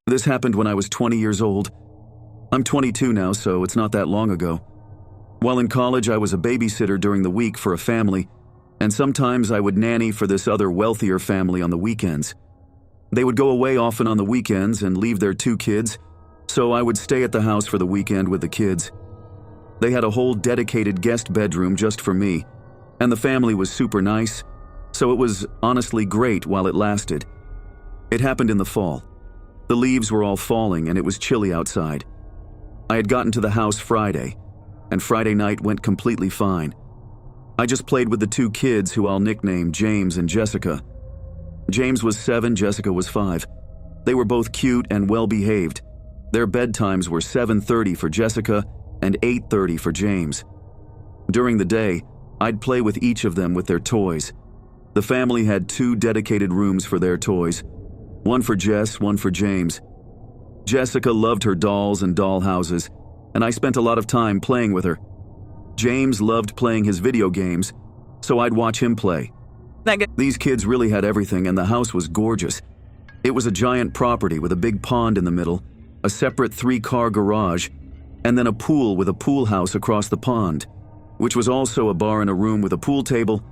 This happened when I was 20 years old. I'm 22 now, so it's not that long ago. While in college, I was a babysitter during the week for a family, and sometimes I would nanny for this other wealthier family on the weekends. They would go away often on the weekends and leave their 2 kids, so I would stay at the house for the weekend with the kids. They had a whole dedicated guest bedroom just for me, and the family was super nice, so it was honestly great while it lasted. It happened in the fall. The leaves were all falling and it was chilly outside. I had gotten to the house Friday, and Friday night went completely fine. I just played with the 2 kids who I'll nickname James and Jessica. James was 7, Jessica was 5. They were both cute and well-behaved. Their bedtimes were 7:30 for Jessica and 8:30 for James. During the day, I'd play with each of them with their toys. The family had 2 dedicated rooms for their toys, one for Jess, one for James. Jessica loved her dolls and doll houses, and I spent a lot of time playing with her. James loved playing his video games, so I'd watch him play. These kids really had everything, and the house was gorgeous. It was a giant property with a big pond in the middle, a separate 3-car garage, and then a pool with a pool house across the pond, which was also a bar and a room with a pool table,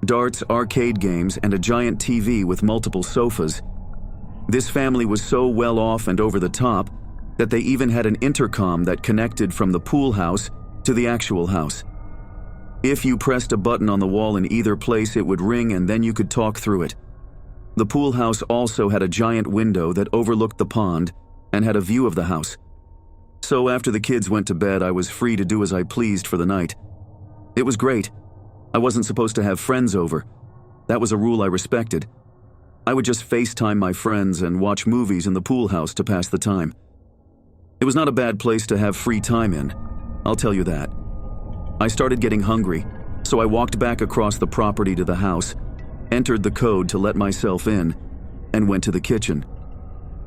darts, arcade games, and a giant TV with multiple sofas. This family was so well off and over the top that they even had an intercom that connected from the pool house to the actual house. If you pressed a button on the wall in either place, it would ring and then you could talk through it. The pool house also had a giant window that overlooked the pond and had a view of the house. So after the kids went to bed, I was free to do as I pleased for the night. It was great. I wasn't supposed to have friends over. That was a rule I respected. I would just FaceTime my friends and watch movies in the pool house to pass the time. It was not a bad place to have free time in, I'll tell you that. I started getting hungry, so I walked back across the property to the house, entered the code to let myself in, and went to the kitchen.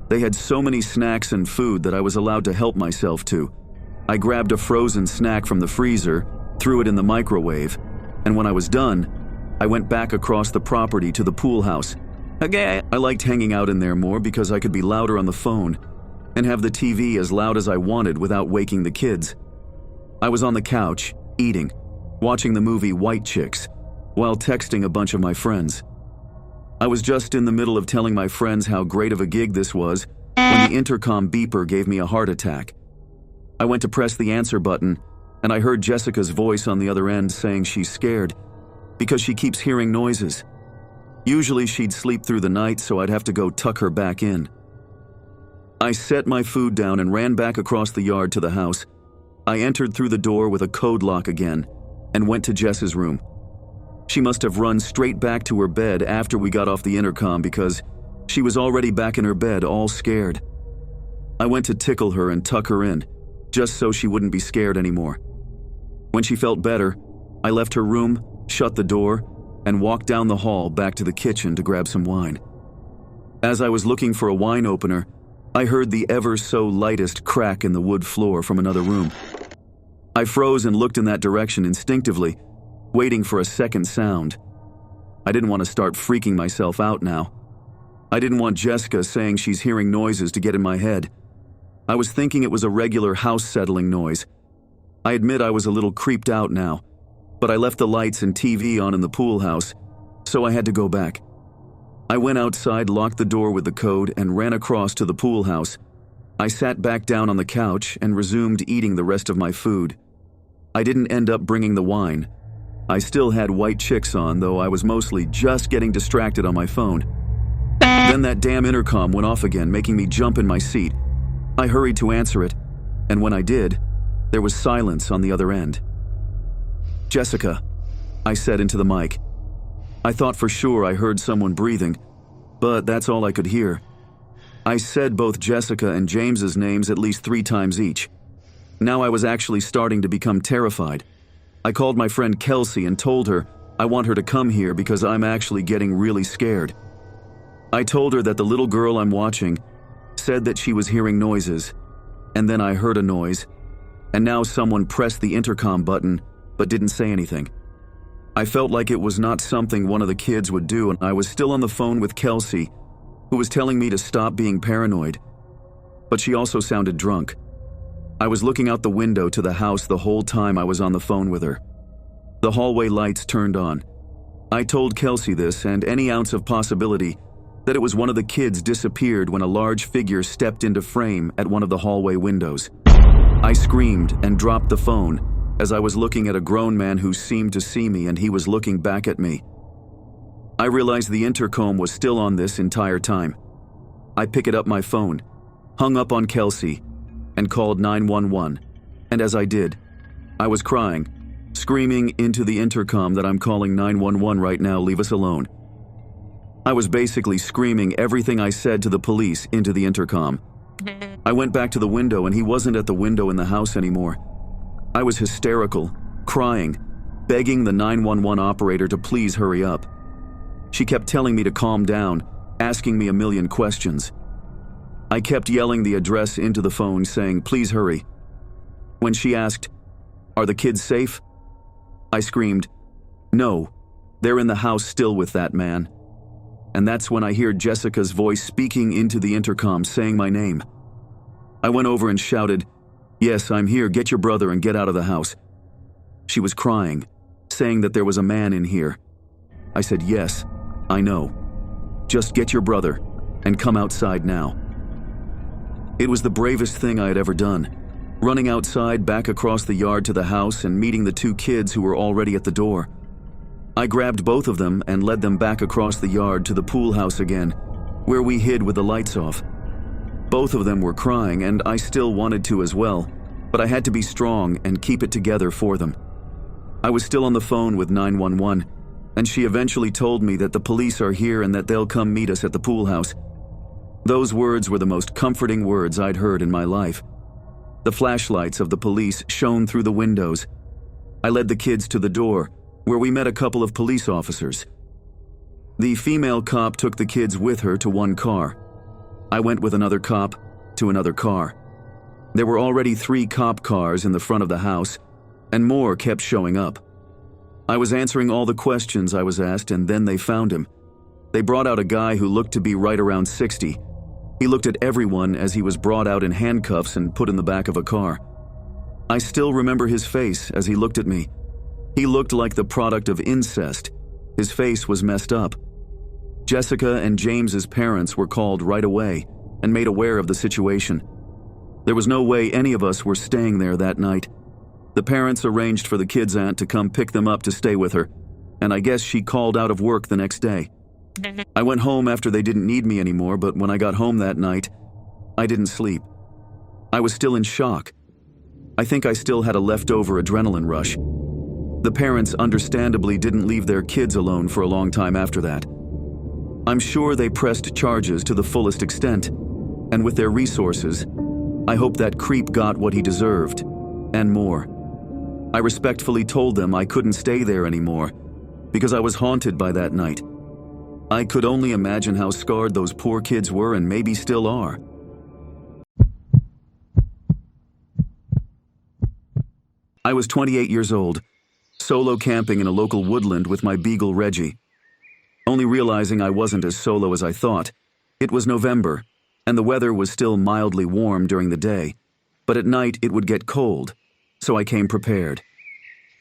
They had so many snacks and food that I was allowed to help myself to. I grabbed a frozen snack from the freezer, threw it in the microwave, and when I was done, I went back across the property to the pool house. I liked hanging out in there more because I could be louder on the phone and have the TV as loud as I wanted without waking the kids. I was on the couch, eating, watching the movie White Chicks, while texting a bunch of my friends. I was just in the middle of telling my friends how great of a gig this was when the intercom beeper gave me a heart attack. I went to press the answer button, and I heard Jessica's voice on the other end saying she's scared because she keeps hearing noises. Usually she'd sleep through the night, so I'd have to go tuck her back in. I set my food down and ran back across the yard to the house. I entered through the door with a code lock again and went to Jess's room. She must have run straight back to her bed after we got off the intercom because she was already back in her bed, all scared. I went to tickle her and tuck her in, just so she wouldn't be scared anymore. When she felt better, I left her room, shut the door, and walked down the hall back to the kitchen to grab some wine. As I was looking for a wine opener, I heard the ever so lightest crack in the wood floor from another room. I froze and looked in that direction instinctively, waiting for a second sound. I didn't want to start freaking myself out now. I didn't want Jessica saying she's hearing noises to get in my head. I was thinking it was a regular house settling noise. I admit I was a little creeped out now, but I left the lights and TV on in the pool house, so I had to go back. I went outside, locked the door with the code, and ran across to the pool house. I sat back down on the couch and resumed eating the rest of my food. I didn't end up bringing the wine. I still had White Chicks on, though I was mostly just getting distracted on my phone. Then that damn intercom went off again, making me jump in my seat. I hurried to answer it, and when I did, there was silence on the other end. "Jessica," I said into the mic. I thought for sure I heard someone breathing, but that's all I could hear. I said both Jessica and James's names at least 3 times each. Now I was actually starting to become terrified. I called my friend Kelsey and told her I want her to come here because I'm actually getting really scared. I told her that the little girl I'm watching said that she was hearing noises, and then I heard a noise, and now someone pressed the intercom button but didn't say anything. I felt like it was not something one of the kids would do, and I was still on the phone with Kelsey, who was telling me to stop being paranoid but she also sounded drunk. I was looking out the window to the house the whole time I was on the phone with her. The hallway lights turned on. I told Kelsey this and any ounce of possibility that it was one of the kids disappeared when a large figure stepped into frame at one of the hallway windows. I screamed and dropped the phone as I was looking at a grown man who seemed to see me and he was looking back at me. I realized the intercom was still on this entire time. I picked up my phone, hung up on Kelsey, and called 911. And as I did, I was crying, screaming into the intercom that I'm calling 911 right now, leave us alone. I was basically screaming everything I said to the police into the intercom. I went back to the window and he wasn't at the window in the house anymore. I was hysterical, crying, begging the 911 operator to please hurry up. She kept telling me to calm down, asking me a million questions. I kept yelling the address into the phone saying, please hurry. When she asked, are the kids safe? I screamed, no, they're in the house still with that man. And that's when I hear Jessica's voice speaking into the intercom saying my name. I went over and shouted, yes, I'm here, get your brother and get out of the house. She was crying, saying that there was a man in here. I said, yes, I know. Just get your brother and come outside now. It was the bravest thing I had ever done, running outside back across the yard to the house and meeting the two kids who were already at the door. I grabbed both of them and led them back across the yard to the pool house again, where we hid with the lights off. Both of them were crying and I still wanted to as well, but I had to be strong and keep it together for them. I was still on the phone with 911, and she eventually told me that the police are here and that they'll come meet us at the pool house. Those words were the most comforting words I'd heard in my life. The flashlights of the police shone through the windows. I led the kids to the door, where we met a couple of police officers. The female cop took the kids with her to one car. I went with another cop to another car. There were already 3 cop cars in the front of the house, and more kept showing up. I was answering all the questions I was asked, and then they found him. They brought out a guy who looked to be right around 60. He looked at everyone as he was brought out in handcuffs and put in the back of a car. I still remember his face as he looked at me. He looked like the product of incest. His face was messed up. Jessica and James's parents were called right away and made aware of the situation. There was no way any of us were staying there that night. The parents arranged for the kids' aunt to come pick them up to stay with her, and I guess she called out of work the next day. I went home after they didn't need me anymore, but when I got home that night, I didn't sleep. I was still in shock. I think I still had a leftover adrenaline rush. The parents understandably didn't leave their kids alone for a long time after that. I'm sure they pressed charges to the fullest extent, and with their resources, I hope that creep got what he deserved, and more. I respectfully told them I couldn't stay there anymore, because I was haunted by that night. I could only imagine how scarred those poor kids were and maybe still are. I was 28 years old, solo camping in a local woodland with my beagle Reggie. Only realizing I wasn't as solo as I thought. It was November, and the weather was still mildly warm during the day, but at night it would get cold, so I came prepared.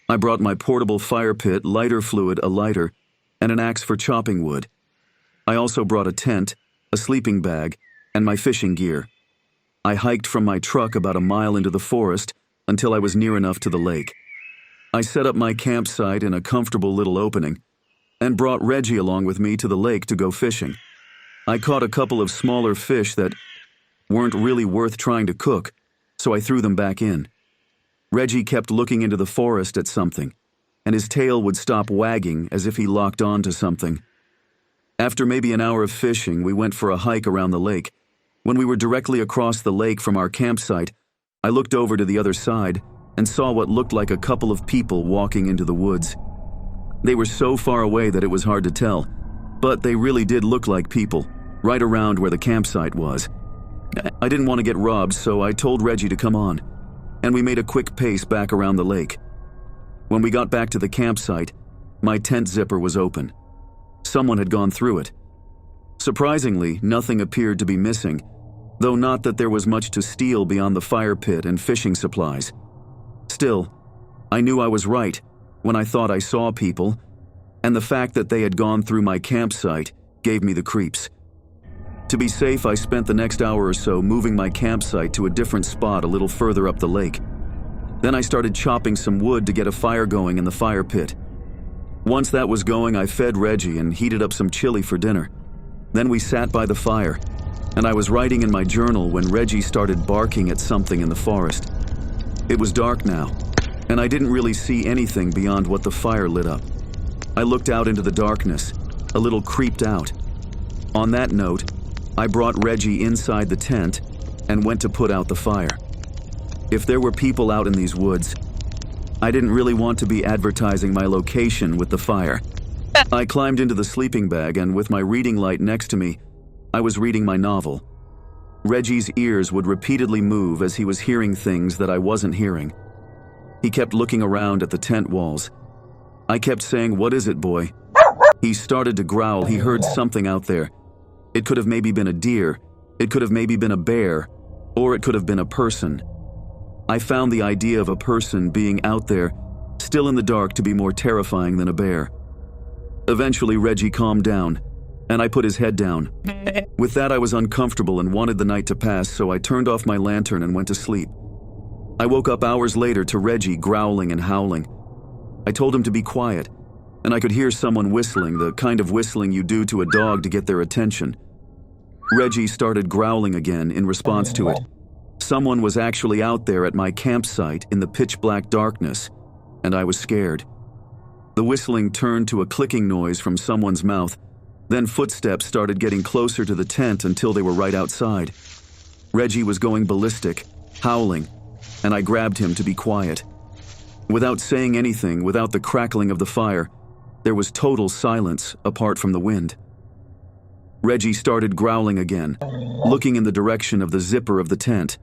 I brought my portable fire pit, lighter fluid, a lighter, and an axe for chopping wood. I also brought a tent, a sleeping bag, and my fishing gear. I hiked from my truck about a mile into the forest until I was near enough to the lake. I set up my campsite in a comfortable little opening and brought Reggie along with me to the lake to go fishing. I caught a couple of smaller fish that weren't really worth trying to cook, so I threw them back in. Reggie kept looking into the forest at something, and his tail would stop wagging as if he locked on to something. After maybe an hour of fishing, we went for a hike around the lake. When we were directly across the lake from our campsite, I looked over to the other side and saw what looked like a couple of people walking into the woods. They were so far away that it was hard to tell, but they really did look like people, right around where the campsite was. I didn't want to get robbed, so I told Reggie to come on, and we made a quick pace back around the lake. When we got back to the campsite, my tent zipper was open. Someone had gone through it. Surprisingly, nothing appeared to be missing, though not that there was much to steal beyond the fire pit and fishing supplies. Still, I knew I was right when I thought I saw people, and the fact that they had gone through my campsite gave me the creeps. To be safe, I spent the next hour or so moving my campsite to a different spot a little further up the lake. Then I started chopping some wood to get a fire going in the fire pit. Once that was going, I fed Reggie and heated up some chili for dinner. Then we sat by the fire, and I was writing in my journal when Reggie started barking at something in the forest. It was dark now, and I didn't really see anything beyond what the fire lit up. I looked out into the darkness, a little creeped out. On that note, I brought Reggie inside the tent and went to put out the fire. If there were people out in these woods, I didn't really want to be advertising my location with the fire. I climbed into the sleeping bag, and with my reading light next to me, I was reading my novel. Reggie's ears would repeatedly move as he was hearing things that I wasn't hearing. He kept looking around at the tent walls. I kept saying, "What is it, boy?" He started to growl. He heard something out there. It could have maybe been a deer, it could have maybe been a bear, or it could have been a person. I found the idea of a person being out there, still in the dark, to be more terrifying than a bear. Eventually, Reggie calmed down, and I put his head down. With that, I was uncomfortable and wanted the night to pass, so I turned off my lantern and went to sleep. I woke up hours later to Reggie growling and howling. I told him to be quiet, and I could hear someone whistling, the kind of whistling you do to a dog to get their attention. Reggie started growling again in response to it. Someone was actually out there at my campsite in the pitch-black darkness, and I was scared. The whistling turned to a clicking noise from someone's mouth. Then footsteps started getting closer to the tent until they were right outside. Reggie was going ballistic, howling, and I grabbed him to be quiet. Without saying anything, without the crackling of the fire, there was total silence apart from the wind. Reggie started growling again, looking in the direction of the zipper of the tent.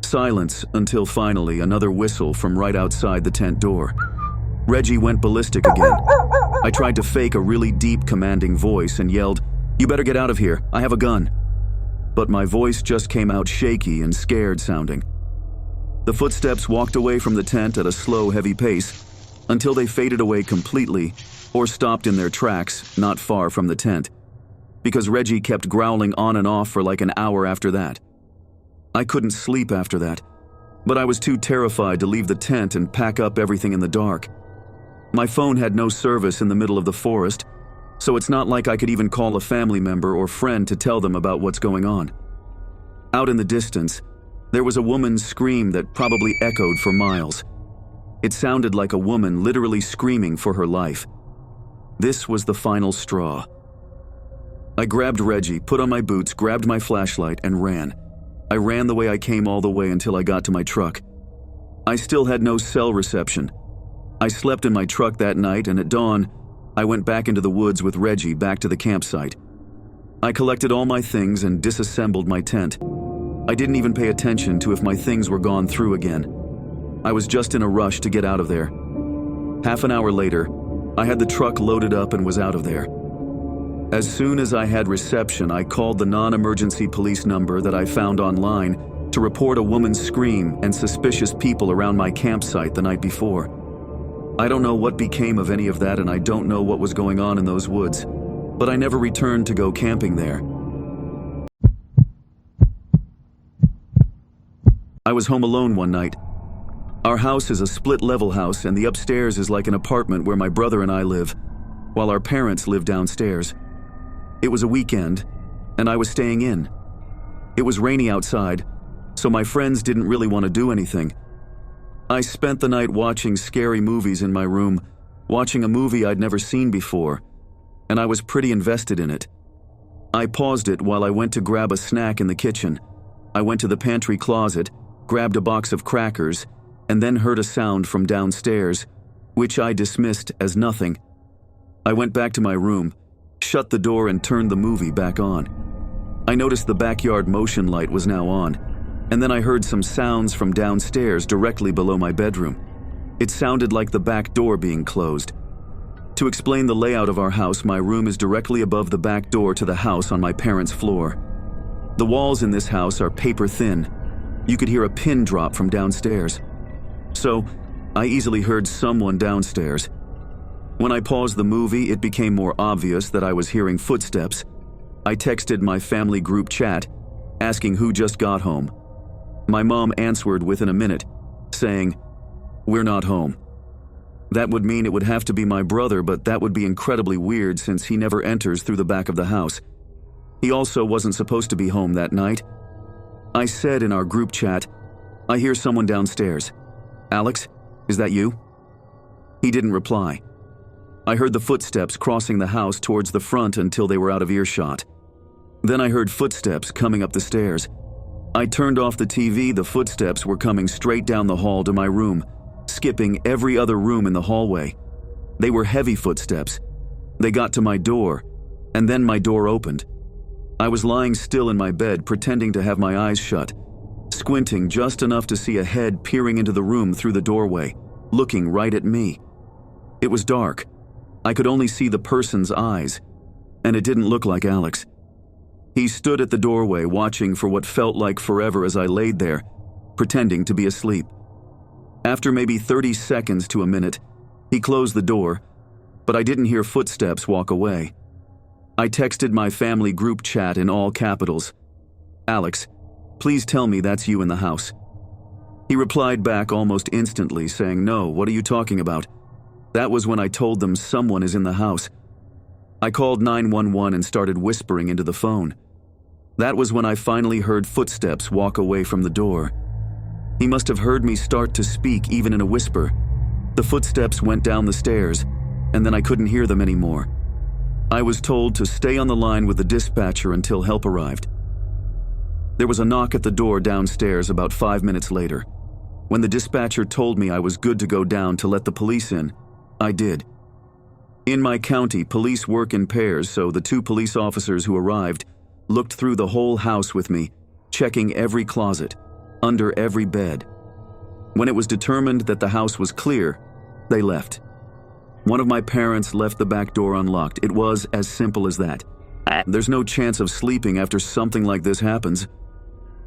Silence until finally another whistle from right outside the tent door. Reggie went ballistic again. I tried to fake a really deep, commanding voice and yelled, "You better get out of here, I have a gun." But my voice just came out shaky and scared sounding. The footsteps walked away from the tent at a slow, heavy pace until they faded away completely or stopped in their tracks not far from the tent, because Reggie kept growling on and off for like an hour after that. I couldn't sleep after that, but I was too terrified to leave the tent and pack up everything in the dark. My phone had no service in the middle of the forest, so it's not like I could even call a family member or friend to tell them about what's going on. Out in the distance, there was a woman's scream that probably echoed for miles. It sounded like a woman literally screaming for her life. This was the final straw. I grabbed Reggie, put on my boots, grabbed my flashlight, and ran. I ran the way I came all the way until I got to my truck. I still had no cell reception. I slept in my truck that night, and at dawn, I went back into the woods with Reggie back to the campsite. I collected all my things and disassembled my tent. I didn't even pay attention to if my things were gone through again. I was just in a rush to get out of there. Half an hour later, I had the truck loaded up and was out of there. As soon as I had reception, I called the non-emergency police number that I found online to report a woman's scream and suspicious people around my campsite the night before. I don't know what became of any of that, and I don't know what was going on in those woods, but I never returned to go camping there. I was home alone one night. Our house is a split-level house, and the upstairs is like an apartment where my brother and I live, while our parents live downstairs. It was a weekend, and I was staying in. It was rainy outside, so my friends didn't really want to do anything. I spent the night watching scary movies in my room, watching a movie I'd never seen before, and I was pretty invested in it. I paused it while I went to grab a snack in the kitchen. I went to the pantry closet, grabbed a box of crackers, and then heard a sound from downstairs, which I dismissed as nothing. I went back to my room, shut the door, and turned the movie back on. I noticed the backyard motion light was now on, and then I heard some sounds from downstairs directly below my bedroom. It sounded like the back door being closed. To explain the layout of our house, my room is directly above the back door to the house on my parents' floor. The walls in this house are paper thin. You could hear a pin drop from downstairs. So, I easily heard someone downstairs. When I paused the movie, it became more obvious that I was hearing footsteps. I texted my family group chat, asking who just got home. My mom answered within a minute, saying, "We're not home." That would mean it would have to be my brother, but that would be incredibly weird since he never enters through the back of the house. He also wasn't supposed to be home that night. I said in our group chat, "I hear someone downstairs. Alex, is that you?" He didn't reply. I heard the footsteps crossing the house towards the front until they were out of earshot. Then I heard footsteps coming up the stairs. I turned off the TV. The footsteps were coming straight down the hall to my room, skipping every other room in the hallway. They were heavy footsteps. They got to my door, and then my door opened. I was lying still in my bed, pretending to have my eyes shut, squinting just enough to see a head peering into the room through the doorway, looking right at me. It was dark. I could only see the person's eyes, and it didn't look like Alex. He stood at the doorway, watching for what felt like forever as I laid there, pretending to be asleep. After maybe 30 seconds to a minute, he closed the door, but I didn't hear footsteps walk away. I texted my family group chat in all capitals, "Alex, please tell me that's you in the house." He replied back almost instantly, saying, "No, what are you talking about?" That was when I told them someone is in the house. I called 911 and started whispering into the phone. That was when I finally heard footsteps walk away from the door. He must have heard me start to speak even in a whisper. The footsteps went down the stairs, and then I couldn't hear them anymore. I was told to stay on the line with the dispatcher until help arrived. There was a knock at the door downstairs about 5 minutes later. When the dispatcher told me I was good to go down to let the police in, I did. In my county, police work in pairs, so the 2 police officers who arrived looked through the whole house with me, checking every closet, under every bed. When it was determined that the house was clear, they left. One of my parents left the back door unlocked. It was as simple as that. There's no chance of sleeping after something like this happens.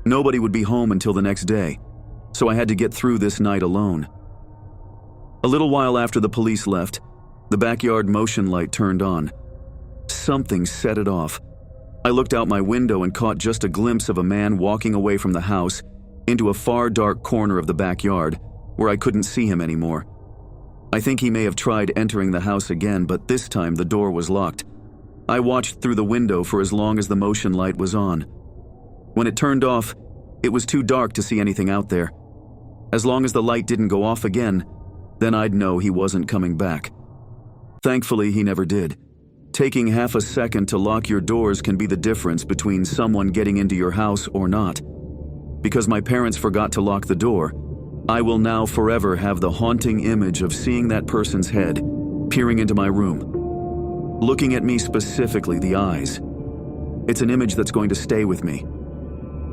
Nobody would be home until the next day, so I had to get through this night alone. A little while after the police left, the backyard motion light turned on. Something set it off. I looked out my window and caught just a glimpse of a man walking away from the house into a far dark corner of the backyard where I couldn't see him anymore. I think he may have tried entering the house again, but this time the door was locked. I watched through the window for as long as the motion light was on. When it turned off, it was too dark to see anything out there. As long as the light didn't go off again, then I'd know he wasn't coming back. Thankfully, he never did. Taking half a second to lock your doors can be the difference between someone getting into your house or not. Because my parents forgot to lock the door, I will now forever have the haunting image of seeing that person's head peering into my room, looking at me specifically, the eyes. It's an image that's going to stay with me.